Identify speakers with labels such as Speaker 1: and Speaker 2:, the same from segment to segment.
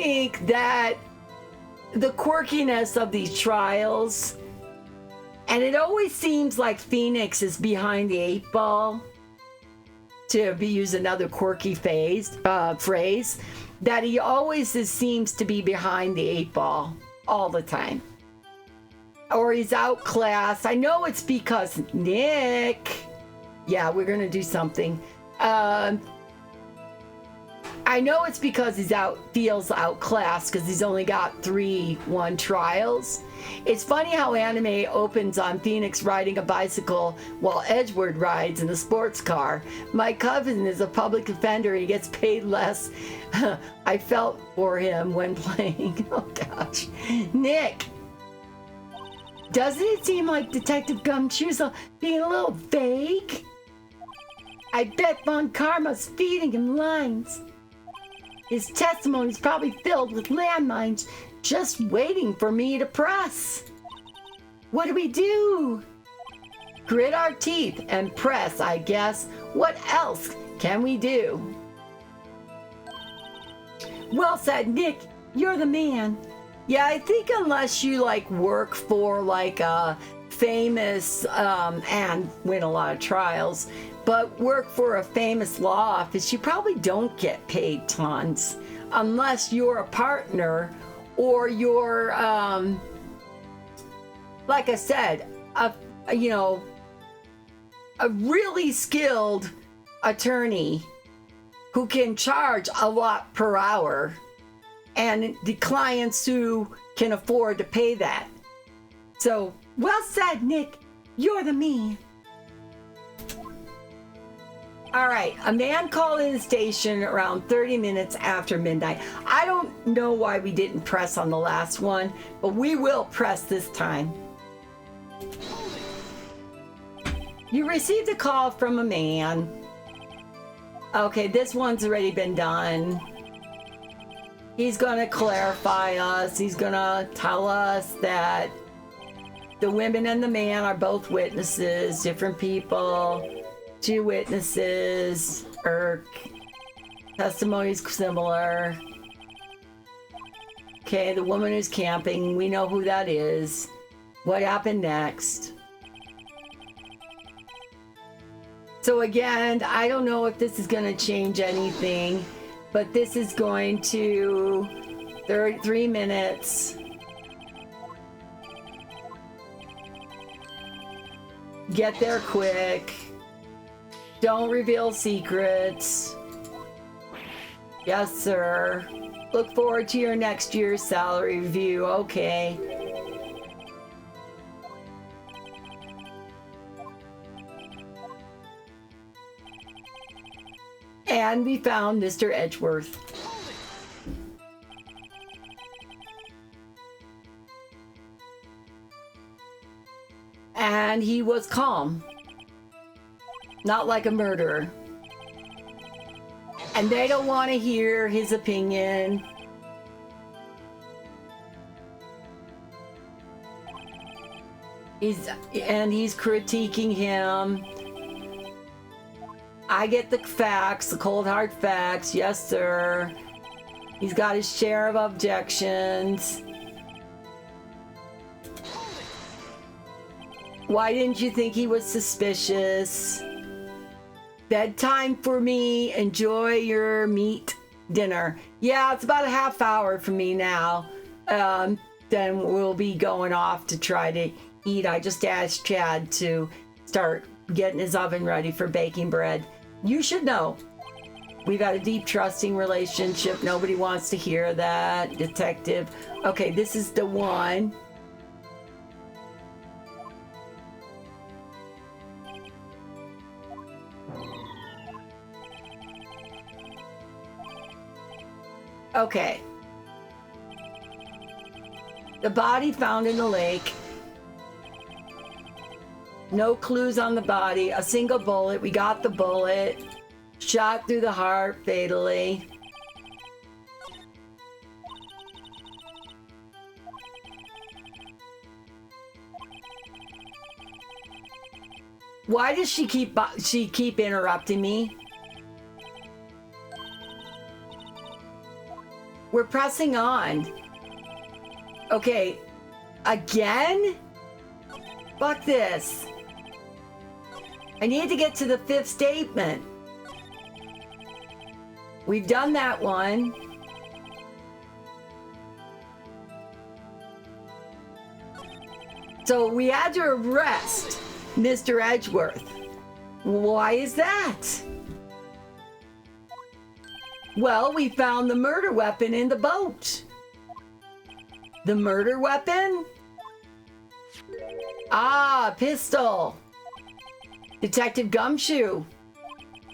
Speaker 1: think that the quirkiness of these trials, and it always seems like Phoenix is behind the 8 ball, to use another quirky phrase, that he always seems to be behind the 8 ball all the time. Or he's outclassed. I know it's because Nick. Yeah, we're going to do something. I know it's because feels outclassed because he's only got 3-1 trials. It's funny how anime opens on Phoenix riding a bicycle while Edgeworth rides in a sports car. My cousin is a public offender and he gets paid less. I felt for him when playing. Oh gosh. Nick, doesn't it seem like Detective Gumshoe's being a little vague? I bet Von Karma's feeding him lines. His testimony's probably filled with landmines just waiting for me to press. What do we do? Grit our teeth and press, I guess. What else can we do? Well said, Nick. You're the man. Yeah, I think unless you work for a famous and win a lot of trials, but work for a famous law office, you probably don't get paid tons unless you're a partner or you're, like I said, a really skilled attorney who can charge a lot per hour, and the clients who can afford to pay that. So, well said, Nick. You're the man. All right, a man called in the station around 30 minutes after midnight. I don't know why we didn't press on the last one, but we will press this time. You received a call from a man. Okay, this one's already been done. He's gonna clarify us. He's gonna tell us that the women and the man are both witnesses, different people. 2 witnesses, testimony's similar. Okay, the woman who's camping, we know who that is. What happened next? So again, I don't know if this is going to change anything, but this is going to 3 minutes. Get there quick. Don't reveal secrets. Yes, sir. Look forward to your next year's salary review. Okay. And we found Mr. Edgeworth. And he was calm. Not like a murderer. And they don't want to hear his opinion. He's critiquing him. I get the facts, the cold hard facts. Yes, sir. He's got his share of objections. Why didn't you think he was suspicious? Bedtime for me. Enjoy your meat dinner. Yeah, it's about a half hour for me now. Then we'll be going off to try to eat. I just asked Chad to start getting his oven ready for baking bread. You should know. We've got a deep trusting relationship. Nobody wants to hear that, detective. Okay, this is the one. Okay. The body found in the lake. No clues on the body. A single bullet. We got the bullet. Shot through the heart fatally. Why does she keep interrupting me? We're pressing on. Okay. Again? Fuck this. I need to get to the fifth statement. We've done that one. So we had to arrest Mr. Edgeworth. Why is that? Well, we found the murder weapon in the boat. The murder weapon? Ah, pistol. Detective Gumshoe.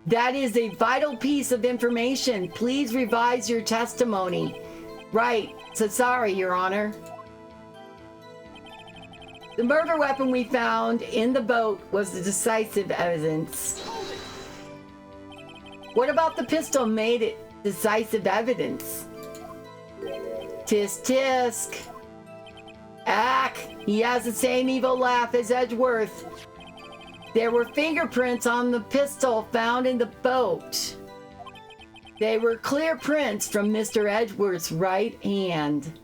Speaker 1: That is a vital piece of information. Please revise your testimony. Right. So sorry, Your Honor. The murder weapon we found in the boat was the decisive evidence. What about the pistol made it decisive evidence? Tisk tisk. Ack, he has the same evil laugh as Edgeworth. There were fingerprints on the pistol found in the boat. They were clear prints from Mr. Edgeworth's right hand.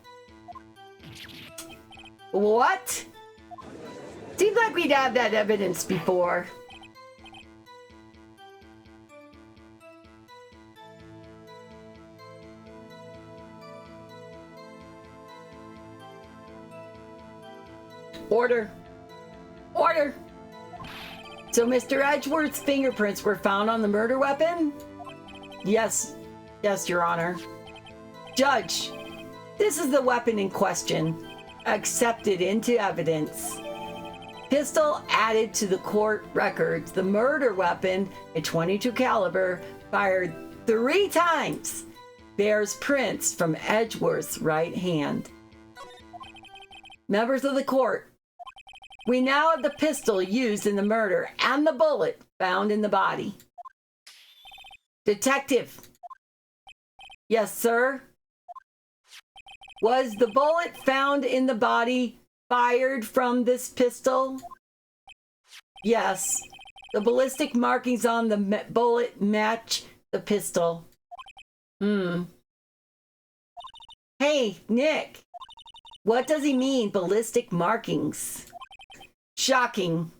Speaker 1: What? Seems like we'd have that evidence before. Order. Order. So Mr. Edgeworth's fingerprints were found on the murder weapon? Yes. Yes, Your Honor. Judge, this is the weapon in question. Accepted into evidence. Pistol added to the court records. The murder weapon, a .22 caliber, fired 3 times, bears prints from Edgeworth's right hand. Members of the court, we now have the pistol used in the murder and the bullet found in the body. Detective. Yes, sir. Was the bullet found in the body fired from this pistol? Yes. The ballistic markings on the bullet match the pistol. Hey, Nick. What does he mean, ballistic markings? Shocking.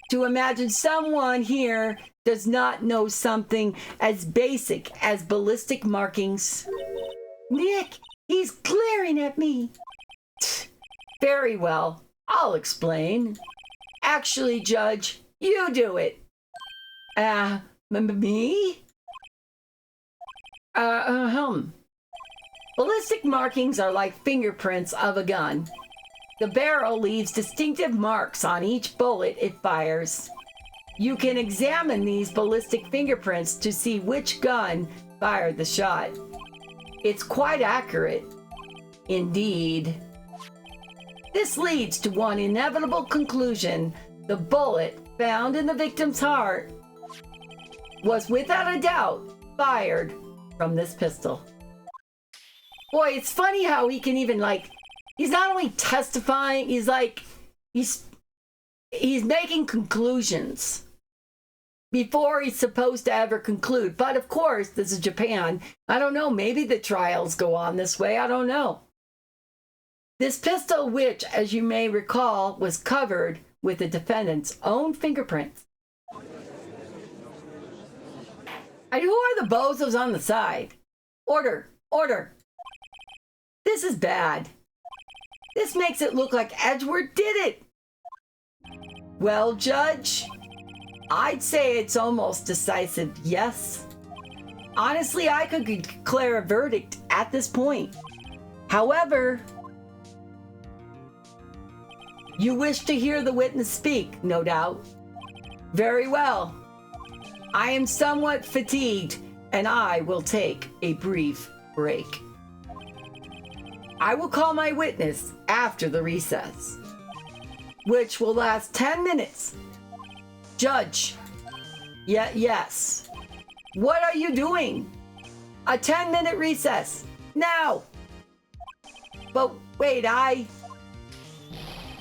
Speaker 1: To imagine someone here does not know something as basic as ballistic markings. Nick, he's glaring at me. Very well, I'll explain. Actually, Judge, you do it. Me? Ballistic markings are like fingerprints of a gun. The barrel leaves distinctive marks on each bullet it fires. You can examine these ballistic fingerprints to see which gun fired the shot. It's quite accurate. Indeed. This leads to one inevitable conclusion. The bullet found in the victim's heart was without a doubt fired from this pistol. Boy, it's funny how he can even he's not only testifying, he's making conclusions before he's supposed to ever conclude. But of course, this is Japan. I don't know, maybe the trials go on this way, I don't know. This pistol, which, as you may recall, was covered with the defendant's own fingerprints. And who are the bozos on the side? Order, order. This is bad. This makes it look like Edgeworth did it. Well, Judge, I'd say it's almost decisive yes. Honestly, I could declare a verdict at this point. However, you wish to hear the witness speak, no doubt. Very well. I am somewhat fatigued, and I will take a brief break. I will call my witness after the recess, which will last 10 minutes. Judge. Yes. What are you doing? A 10-minute recess. Now. But wait,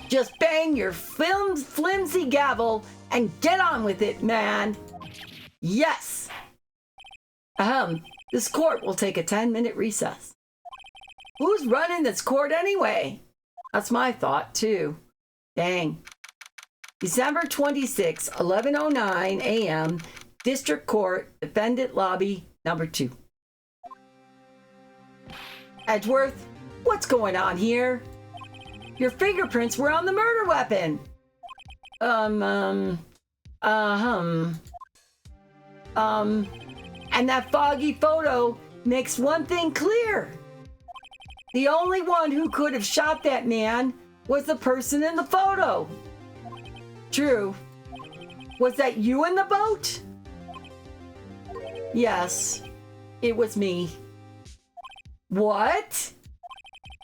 Speaker 1: just bang your flimsy gavel and get on with it, man. Yes. This court will take a 10-minute recess. Who's running this court anyway? That's my thought, too. Dang. December 26, 11:09 a.m., District Court, Defendant Lobby, number 2. Edgeworth, what's going on here? Your fingerprints were on the murder weapon. And that foggy photo makes one thing clear. The only one who could have shot that man was the person in the photo. True. Was that you in the boat? Yes, it was me. What?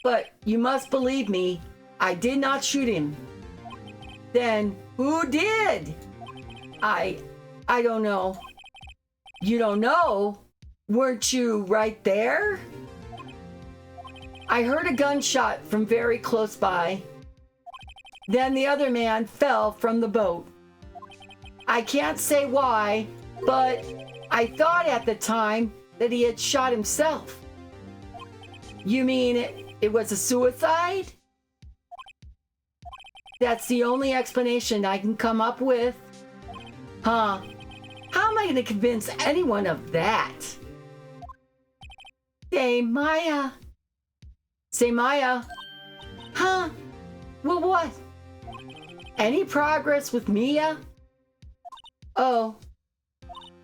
Speaker 1: But you must believe me, I did not shoot him. Then who did? I don't know. You don't know? Weren't you right there? I heard a gunshot from very close by. Then the other man fell from the boat. I can't say why, but I thought at the time that he had shot himself. You mean it was a suicide? That's the only explanation I can come up with. Huh? How am I going to convince anyone of that? Say, Maya. Say, Maya. Huh? Well, what? Any progress with Mia? Oh.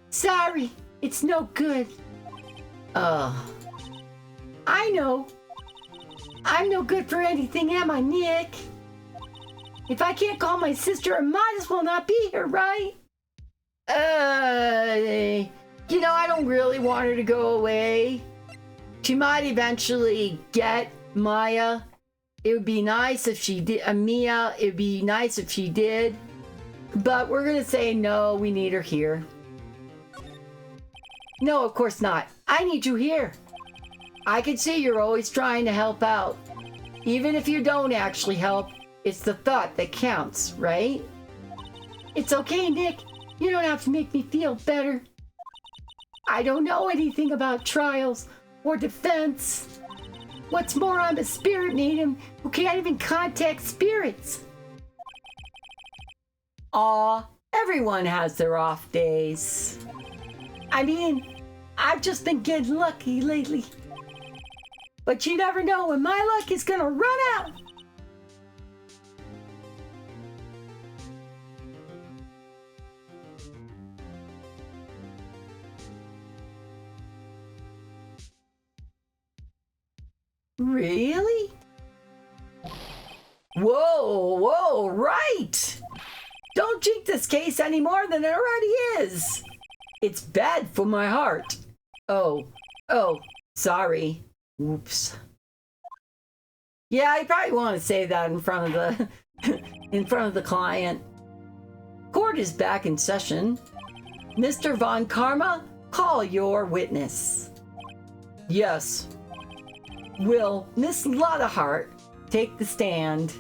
Speaker 1: Sorry, it's no good. I know. I'm no good for anything, am I, Nick? If I can't call my sister, I might as well not be here, right? I don't really want her to go away. She might eventually get Maya. It would be nice if she did. Mia, it would be nice if she did. But we're going to say no, we need her here. No, of course not. I need you here. I can see you're always trying to help out. Even if you don't actually help, it's the thought that counts, right? It's okay, Nick. You don't have to make me feel better. I don't know anything about trials or defense. What's more, I'm a spirit medium who can't even contact spirits. Aw, everyone has their off days. I mean, I've just been getting lucky lately. But you never know when my luck is gonna run out. Really? Whoa, right! Don't jinx this case any more than it already is. It's bad for my heart. Oh, sorry. Oops. Yeah, I probably want to say that in front of the client. Court is back in session. Mr. Von Karma, call your witness. Yes. Will Miss Lottahart take the stand?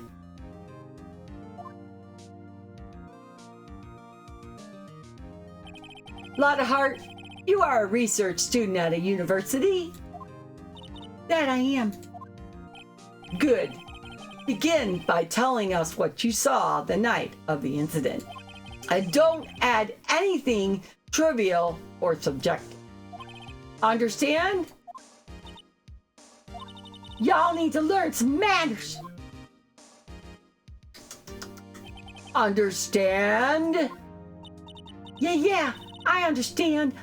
Speaker 1: Lottahart, you are a research student at a university. That I am. Good. Begin by telling us what you saw the night of the incident. And don't add anything trivial or subjective. Understand? Y'all need to learn some manners. Understand? Yeah, I understand.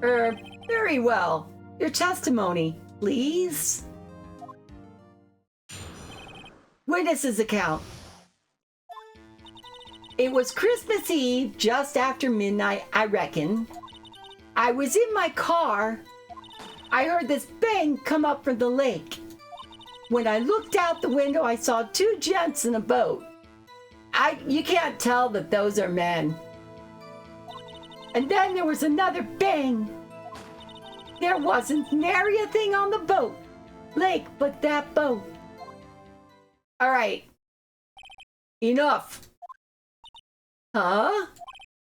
Speaker 1: Very well. Your testimony, please. Witness's account. It was Christmas Eve, just after midnight, I reckon. I was in my car. I heard this bang come up from the lake. When I looked out the window, I saw two gents in a boat. You can't tell that those are men. And then there was another bang. There wasn't nary a thing on the boat, lake, but that boat. All right. Enough. Huh?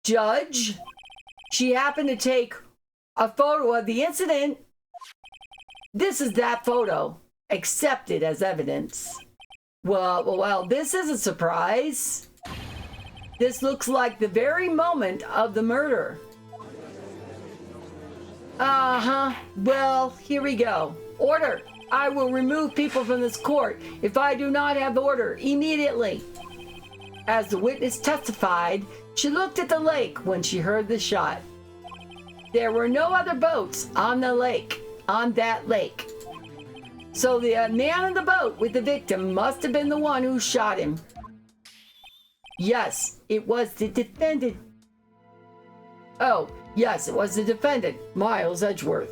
Speaker 1: Judge? She happened to take a photo of the incident. This is that photo, accepted as evidence. Well, this is a surprise. This looks like the very moment of the murder. Well, here we go. Order. I will remove people from this court if I do not have order immediately. As the witness testified, she looked at the lake when she heard the shot. There were no other boats on that lake. So the man in the boat with the victim must have been the one who shot him. Yes, it was the defendant. Oh, yes, it was the defendant, Miles Edgeworth.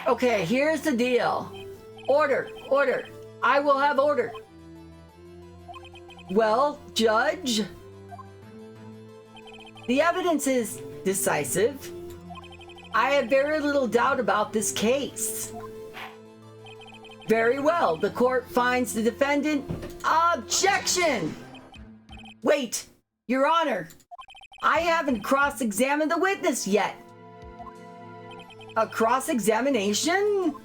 Speaker 1: Okay, here's the deal. Order. I will have order. Well, Judge, the evidence is decisive. I have very little doubt about this case. Very well, the court finds the defendant. Objection! Wait, Your Honor, I haven't cross-examined the witness yet. A cross-examination?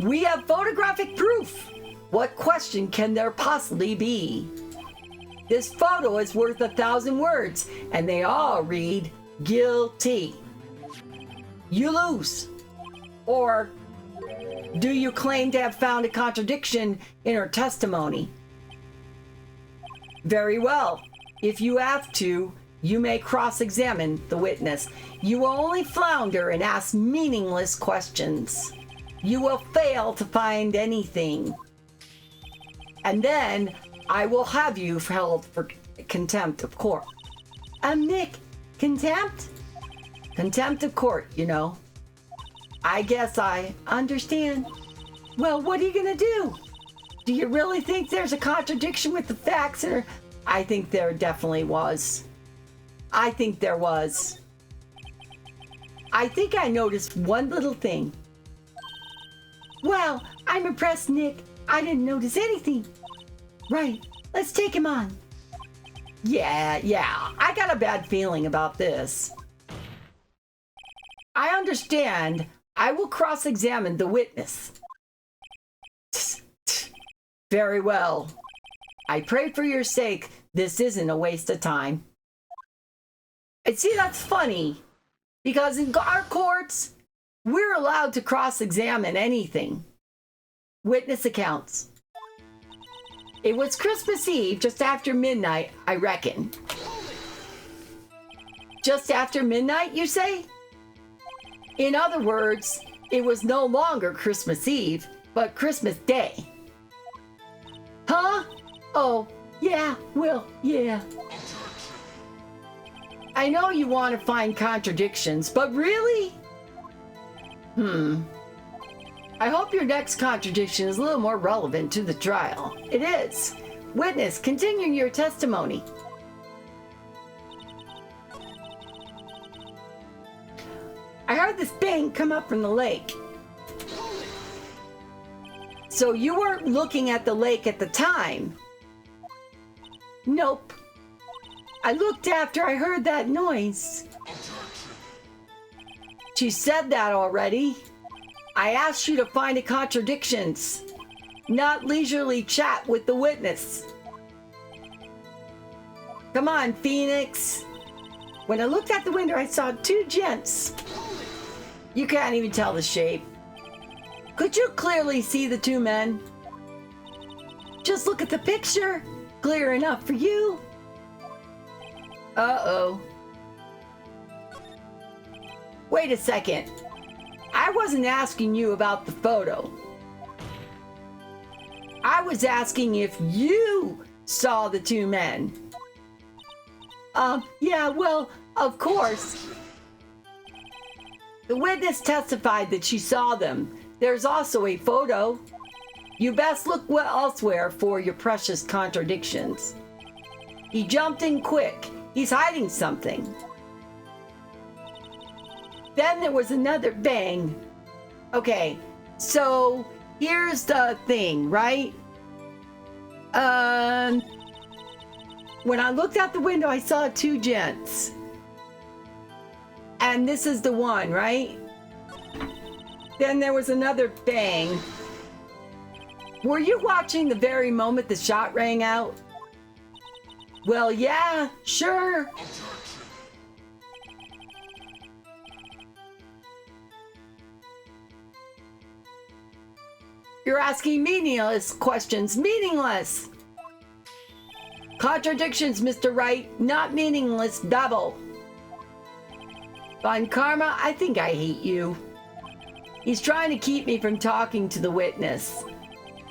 Speaker 1: We have photographic proof. What question can there possibly be? This photo is worth 1,000 words, and they all read guilty. You lose. Or do you claim to have found a contradiction in her testimony? Very well. If you have to, you may cross-examine the witness. You will only flounder and ask meaningless questions. You will fail to find anything. And then I will have you held for contempt of court. Nick, contempt? Contempt of court, you know. I guess I understand. Well, what are you gonna do? Do you really think there's a contradiction with the facts? Or I think there definitely was. I think there was. I think I noticed one little thing. Wow, I'm impressed, Nick. I didn't notice anything. Right, let's take him on. Yeah, I got a bad feeling about this. I understand. I will cross-examine the witness. Very well. I pray for your sake this isn't a waste of time. And see, that's funny, because in our courts, we're allowed to cross-examine anything. Witness accounts. It was Christmas Eve, just after midnight, I reckon. Just after midnight, you say? In other words, it was no longer Christmas Eve, but Christmas Day. Huh? Oh, yeah, well, yeah. I know you want to find contradictions, but really? I hope your next contradiction is a little more relevant to the trial. It is. Witness, continue your testimony. I heard this bang come up from the lake. So you weren't looking at the lake at the time? Nope. I looked after I heard that noise. She said that already. I asked you to find the contradictions, not leisurely chat with the witness. Come on, Phoenix. When I looked out the window, I saw two gents. You can't even tell the shape. Could you clearly see the two men? Just look at the picture. Clear enough for you. Uh-oh. Wait a second. I wasn't asking you about the photo. I was asking if you saw the two men. Yeah, well, of course. The witness testified that she saw them. There's also a photo. You best look elsewhere for your precious contradictions. He jumped in quick. He's hiding something. Then there was another bang. Okay, so here's the thing, right? When I looked out the window, I saw two gents. And this is the one, right? Then there was another bang. Were you watching the very moment the shot rang out? Well, yeah, sure. You're asking meaningless questions. Meaningless! Contradictions, Mr. Wright, not meaningless babble. Von Karma, I think I hate you. He's trying to keep me from talking to the witness.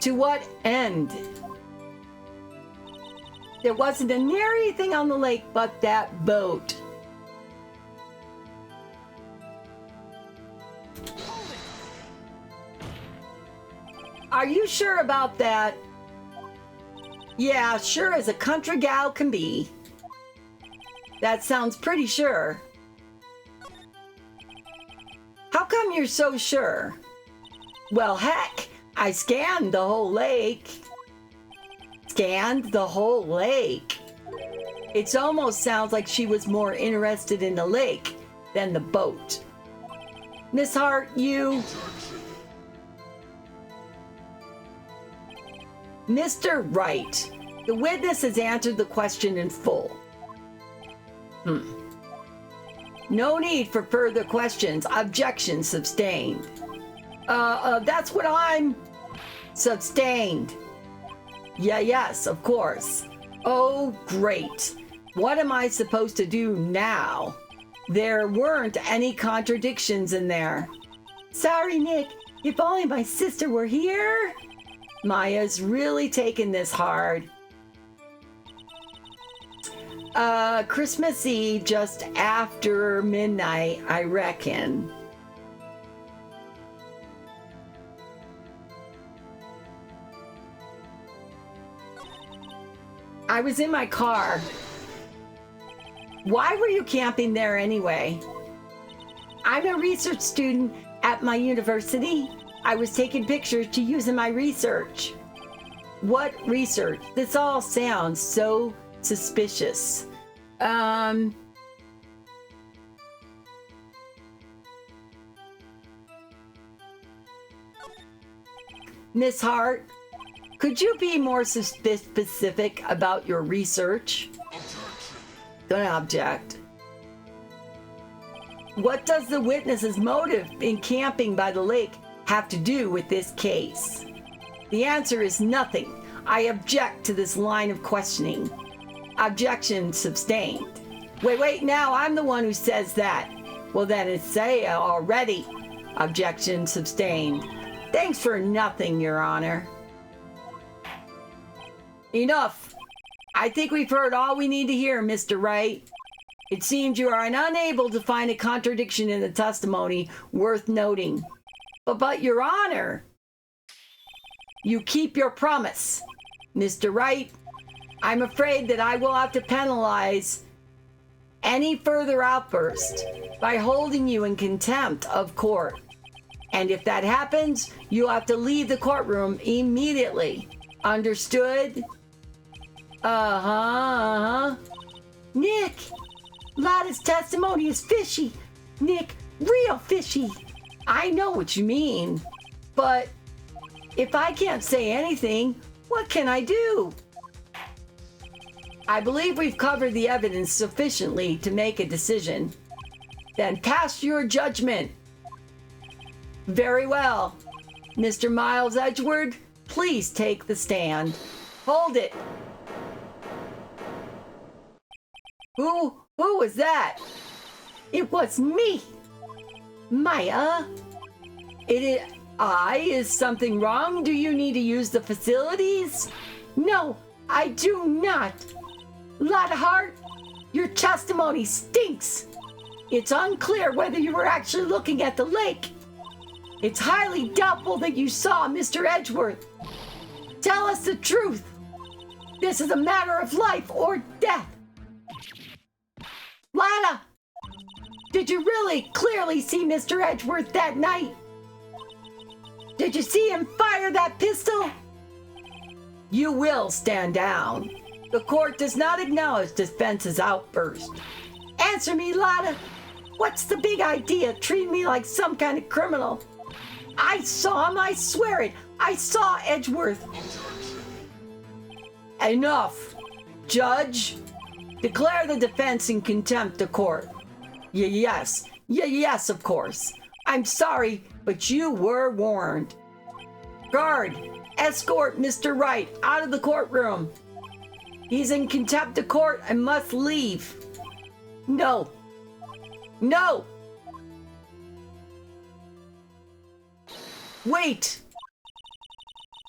Speaker 1: To what end? There wasn't a nary thing on the lake but that boat. Are you sure about that? Yeah, sure as a country gal can be. That sounds pretty sure. How come you're so sure? Well, heck, I scanned the whole lake. Scanned the whole lake. It almost sounds like she was more interested in the lake than the boat. Miss Hart, you... Mr. Wright, the witness has answered the question in full. No need for further questions. Objection sustained. That's what I'm... Sustained. Yeah, yes, of course. Oh, great. What am I supposed to do now? There weren't any contradictions in there. Sorry, Nick. If only my sister were here. Maya's really taken this hard. Christmas Eve, just after midnight, I reckon. I was in my car. Why were you camping there anyway? I'm a research student at my university. I was taking pictures to use in my research. What research? This all sounds so suspicious. Miss Hart, could you be more specific about your research? Don't object. What does the witness's motive in camping by the lake have to do with this case? The answer is nothing. I object to this line of questioning. Objection sustained. Wait, now I'm the one who says that. Well, then it's say already. Objection sustained. Thanks for nothing, Your Honor. Enough. I think we've heard all we need to hear, Mr. Wright. It seems you are unable to find a contradiction in the testimony worth noting. But Your Honor, you keep your promise. Mr. Wright, I'm afraid that I will have to penalize any further outburst by holding you in contempt of court. And if that happens, you'll have to leave the courtroom immediately. Understood? Nick, Lotta's testimony is fishy. Nick, real fishy. I know what you mean. But if I can't say anything, what can I do? I believe we've covered the evidence sufficiently to make a decision. Then pass your judgment. Very well. Mr. Miles Edgeworth, please take the stand. Hold it. Who was that? It was me. Maya. Is something wrong? Do you need to use the facilities? No, I do not. Lotta Hart, your testimony stinks. It's unclear whether you were actually looking at the lake. It's highly doubtful that you saw Mr. Edgeworth. Tell us the truth. This is a matter of life or death. Lotta, did you really clearly see Mr. Edgeworth that night? Did you see him fire that pistol? You will stand down. The court does not acknowledge defense's outburst. Answer me, Lotta. What's the big idea? Treat me like some kind of criminal. I saw him, I swear it. I saw Edgeworth. Enough. Judge, declare the defense in contempt of court. Yes, of course. I'm sorry, but you were warned. Guard, escort Mr. Wright out of the courtroom. He's in contempt of court and must leave. No. No! Wait!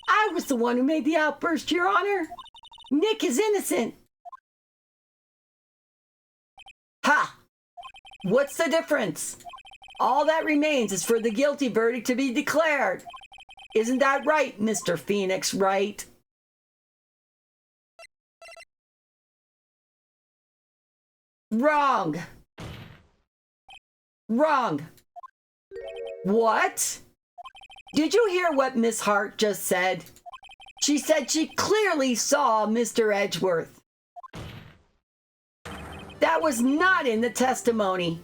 Speaker 1: I was the one who made the outburst, Your Honor. Nick is innocent. Ha! What's the difference? All that remains is for the guilty verdict to be declared. Isn't that right, Mr. Phoenix Wright? Wrong. Wrong. What? Did you hear what Miss Hart just said? She said she clearly saw Mr. Edgeworth. That was not in the testimony.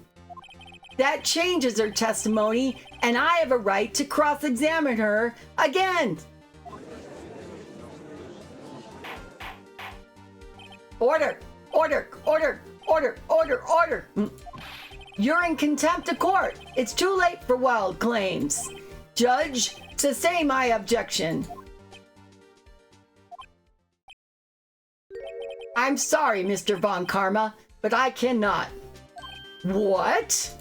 Speaker 1: That changes her testimony, and I have a right to cross-examine her again. Order, order, order, order, order, order. You're in contempt of court. It's too late for wild claims. Judge, sustain my objection. I'm sorry, Mr. Von Karma, but I cannot. What?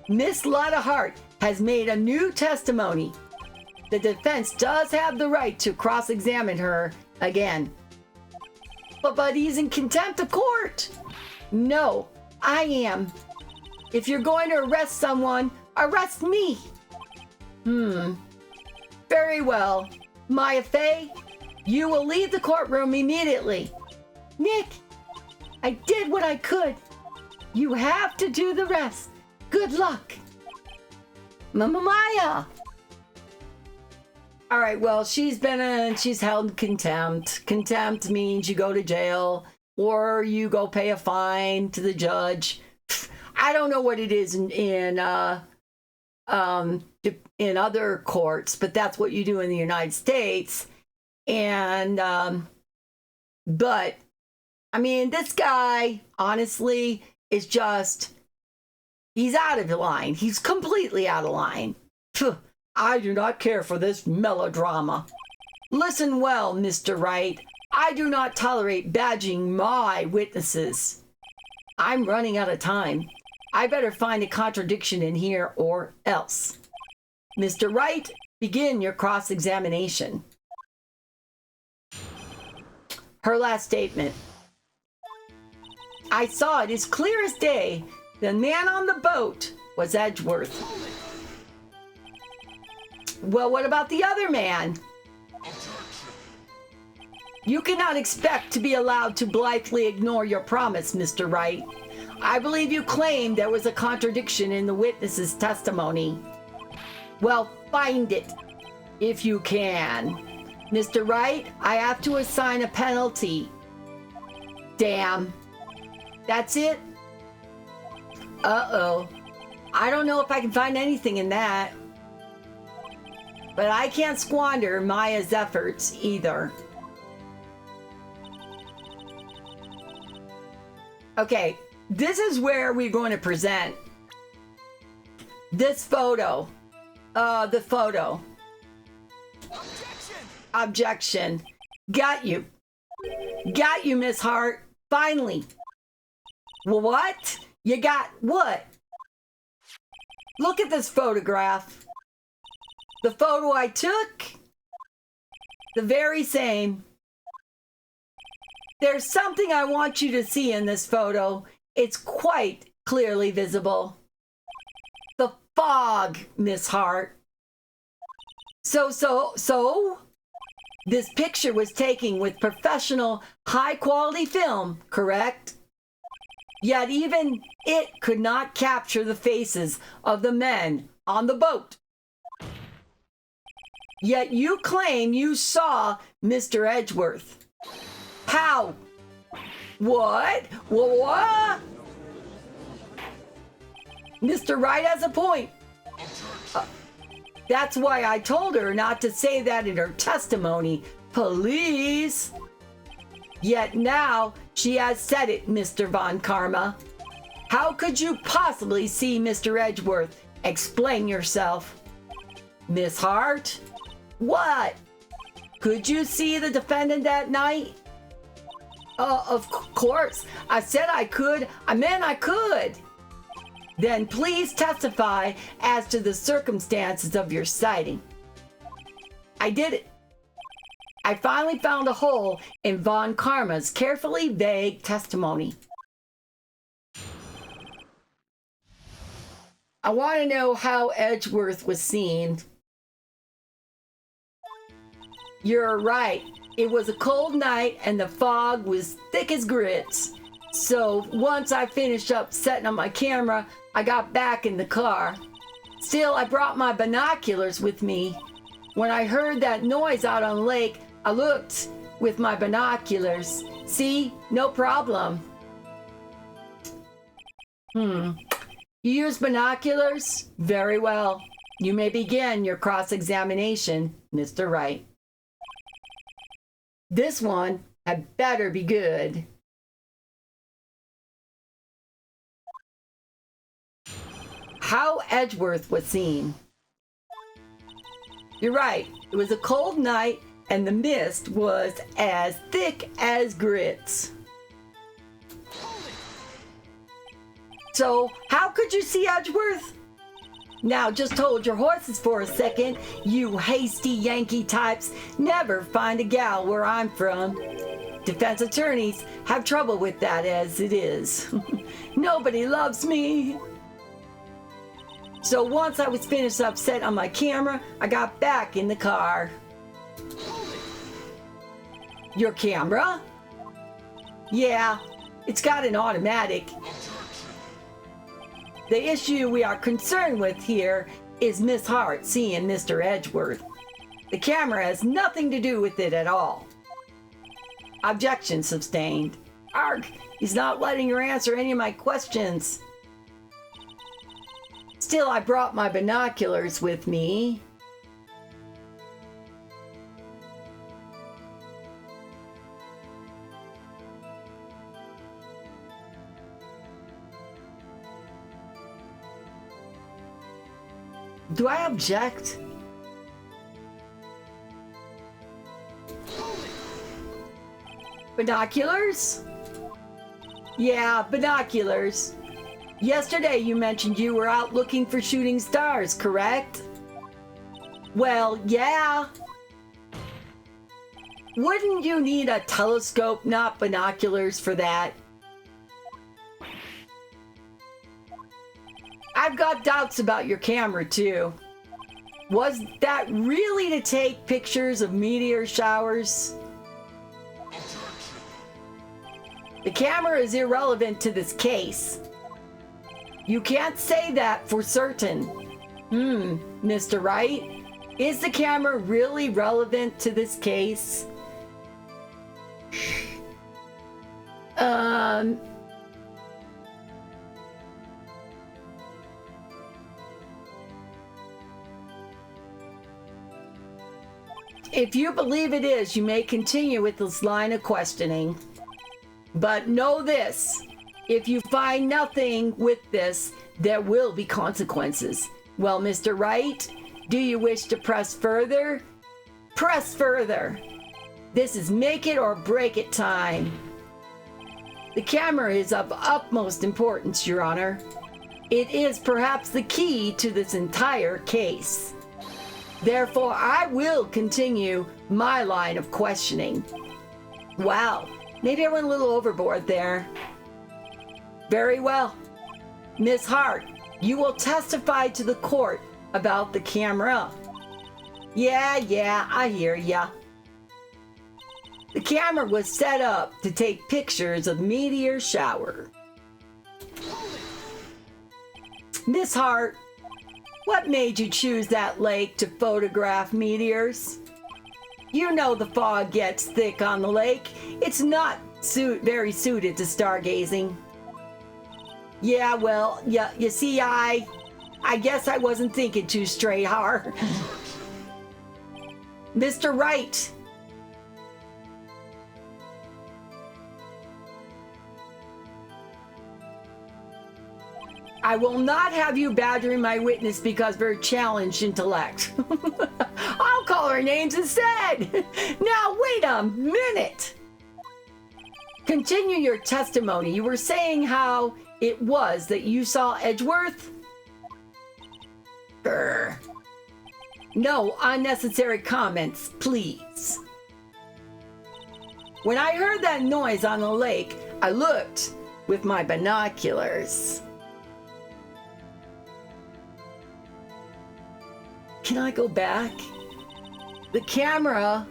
Speaker 1: Miss Lotta Hart has made a new testimony. The defense does have the right to cross-examine her again. But he's in contempt of court. No, I am. If you're going to arrest someone, arrest me. Very well. Maya Fey, you will leave the courtroom immediately. Nick, I did what I could. You have to do the rest. Good luck. Maya. All right, well, she's held in contempt. Contempt means you go to jail or you go pay a fine to the judge. I don't know what it is in other courts, but that's what you do in the United States. And but I mean, this guy honestly is just, he's out of line. He's completely out of line. I do not care for this melodrama. Listen well, Mr. Wright. I do not tolerate badging my witnesses. I'm running out of time. I better find a contradiction in here or else. Mr. Wright, begin your cross-examination. Her last statement. I saw it as clear as day. The man on the boat was Edgeworth. Well, what about the other man? You cannot expect to be allowed to blithely ignore your promise, Mr. Wright. I believe you claimed there was a contradiction in the witness's testimony. Well, find it, if you can. Mr. Wright, I have to assign a penalty. Damn. That's it? Uh-oh. I don't know if I can find anything in that. But I can't squander Maya's efforts either. Okay, this is where we're going to present this photo. The photo. Objection. Got you. Got you, Miss Hart. Finally. What? You got what? Look at this photograph. The photo I took, the very same. There's something I want you to see in this photo. It's quite clearly visible. The fog, Miss Hart. So? This picture was taken with professional, high-quality film, correct? Yet even it could not capture the faces of the men on the boat. Yet you claim you saw Mr. Edgeworth. How? What? What? Mr. Wright has a point. That's why I told her not to say that in her testimony. Police. Yet now she has said it, Mr. Von Karma. How could you possibly see Mr. Edgeworth? Explain yourself. Miss Hart? What? Could you see the defendant that night? Of course. I said I could. I meant I could. Then please testify as to the circumstances of your sighting. I did it. I finally found a hole in Von Karma's carefully vague testimony. I want to know how Edgeworth was seen. You're right. It was a cold night and the fog was thick as grits. So once I finished up setting up my camera, I got back in the car. Still, I brought my binoculars with me. When I heard that noise out on the lake, I looked with my binoculars. See, no problem. You use binoculars? Very well. You may begin your cross-examination, Mr. Wright. This one had better be good. How Edgeworth was seen. You're right. It was a cold night and the mist was as thick as grits. So, how could you see Edgeworth? Now, just hold your horses for a second. You hasty Yankee types never find a gal where I'm from. Defense attorneys have trouble with that as it is. Nobody loves me. So once I was finished up set on my camera, I got back in the car. Your camera? Yeah, it's got an automatic. The issue we are concerned with here is Miss Hart seeing Mr. Edgeworth. The camera has nothing to do with it at all. Objection sustained. Arg, he's not letting her answer any of my questions. Still, I brought my binoculars with me. Do I object? Binoculars? Yeah, binoculars. Yesterday you mentioned you were out looking for shooting stars, correct? Well, yeah. Wouldn't you need a telescope, not binoculars, for that? I've got doubts about your camera, too. Was that really to take pictures of meteor showers? The camera is irrelevant to this case. You can't say that for certain. Mr. Wright, is the camera really relevant to this case? If you believe it is, you may continue with this line of questioning. But know this, if you find nothing with this, there will be consequences. Well, Mr. Wright, do you wish to press further? Press further. This is make it or break it time. The camera is of utmost importance, Your Honor. It is perhaps the key to this entire case. Therefore, I will continue my line of questioning. Wow, maybe I went a little overboard there. Very well. Miss Hart, you will testify to the court about the camera. Yeah, I hear ya. The camera was set up to take pictures of meteor shower. Miss Hart, what made you choose that lake to photograph meteors? You know the fog gets thick on the lake. It's not very suited to stargazing. Yeah, well, yeah, you see, I guess I wasn't thinking too straight, Har. Mr. Wright. I will not have you badgering my witness because of her challenged intellect. I'll call her names instead. Now, wait a minute. Continue your testimony. You were saying how it was that you saw Edgeworth? Grr. No unnecessary comments, please. When I heard that noise on the lake, I looked with my binoculars. Can I go back? The camera.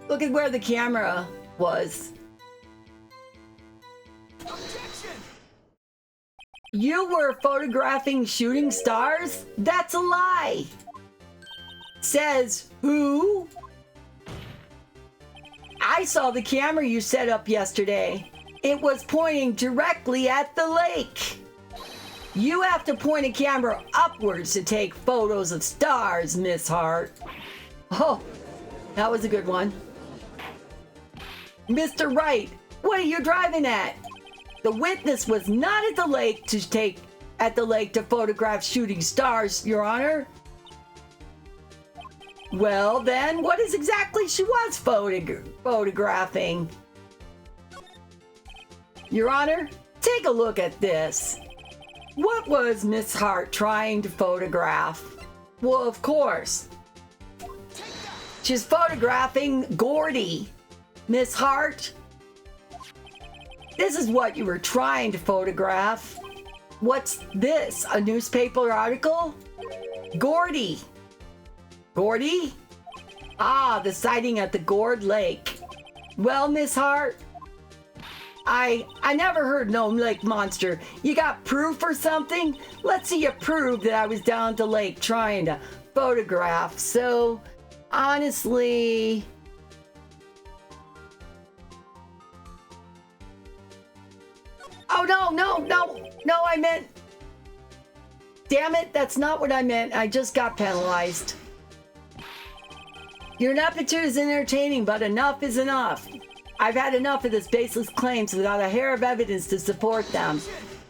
Speaker 1: Look at where the camera was.
Speaker 2: Objection!
Speaker 1: You were photographing shooting stars? That's a lie. Says who? I saw the camera you set up yesterday. It was pointing directly at the lake. You have to point a camera upwards to take photos of stars, Miss Hart. Oh, that was a good one. Mr. Wright, what are you driving at? The witness was not at the lake to photograph shooting stars, Your Honor. Well, then, what is exactly she was photographing? Your Honor, take a look at this. What was Miss Hart trying to photograph? Well, of course. She's photographing Gordy. Miss Hart, this is what you were trying to photograph. What's this? A newspaper article? Gordy. Gordy? Ah, the sighting at the Gourd Lake. Well, Miss Hart, I never heard no lake monster. You got proof or something? Let's see you prove that I was down at the lake trying to photograph. So, honestly... Oh, no, I meant... Damn it, that's not what I meant. I just got penalized. Your ineptitude is entertaining, but enough is enough. I've had enough of this baseless claims without a hair of evidence to support them.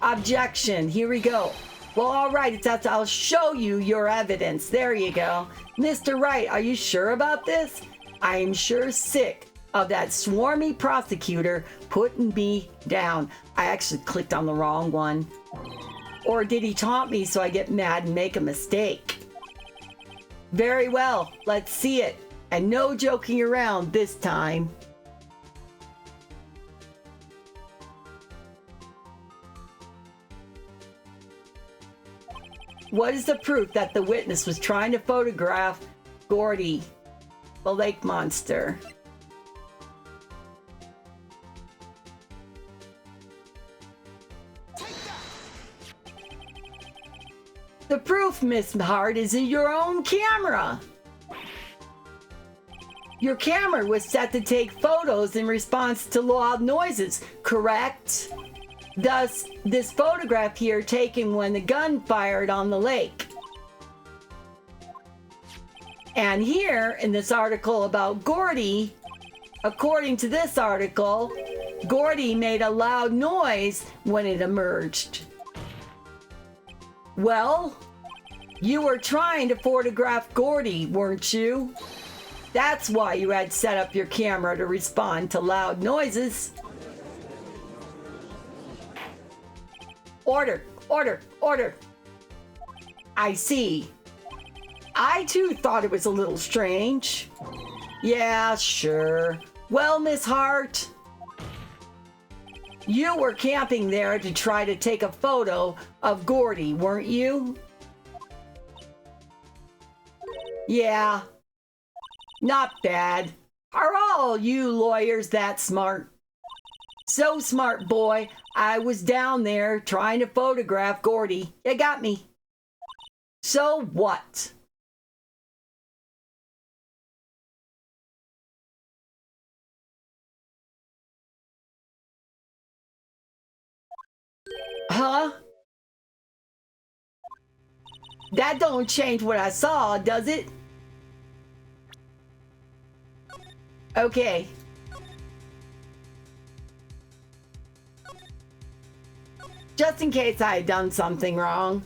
Speaker 1: Objection. Here we go. Well, all right, I'll show you your evidence. There you go. Mr. Wright, are you sure about this? I am sure sick of that swarmy prosecutor putting me down. I actually clicked on the wrong one. Or did he taunt me so I get mad and make a mistake? Very well, let's see it. And no joking around this time. What is the proof that the witness was trying to photograph Gordy, the lake monster? The proof, Miss Hart, is in your own camera. Your camera was set to take photos in response to loud noises, correct? Thus, this photograph here taken when the gun fired on the lake. And here, in this article about Gordy, according to this article, Gordy made a loud noise when it emerged. Well, you were trying to photograph Gordy, weren't you? That's why you had set up your camera to respond to loud noises. Order, order, order. I see. I too thought it was a little strange. Yeah, sure. Well, Miss Hart, you were camping there to try to take a photo of Gordy, weren't you? Yeah. Not bad. Are all you lawyers that smart? So smart, boy. I was down there trying to photograph Gordy. It got me. So what? Huh? That don't change what I saw, does it? Okay. Just in case I had done something wrong.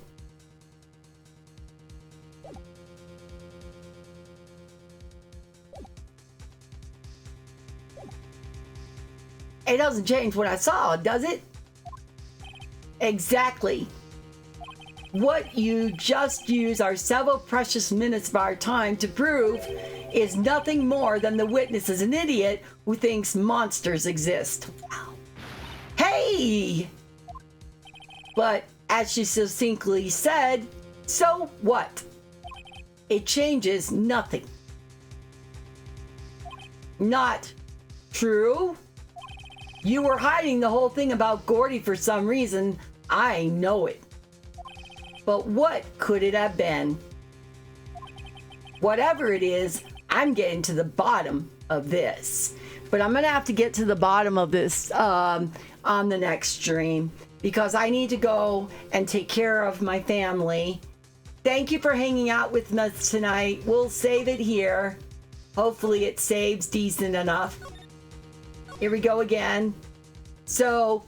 Speaker 1: It doesn't change what I saw, does it? Exactly. What you just used our several precious minutes of our time to prove is nothing more than the witness is an idiot who thinks monsters exist. Wow. Hey! But as she succinctly said, so what? It changes nothing. Not true? You were hiding the whole thing about Gordy for some reason. I know it. But what could it have been? Whatever it is, I'm getting to the bottom of this. But I'm going to have to get to the bottom of this on the next stream because I need to go and take care of my family. Thank you for hanging out with us tonight. We'll save it here. Hopefully it saves decent enough. Here we go again. So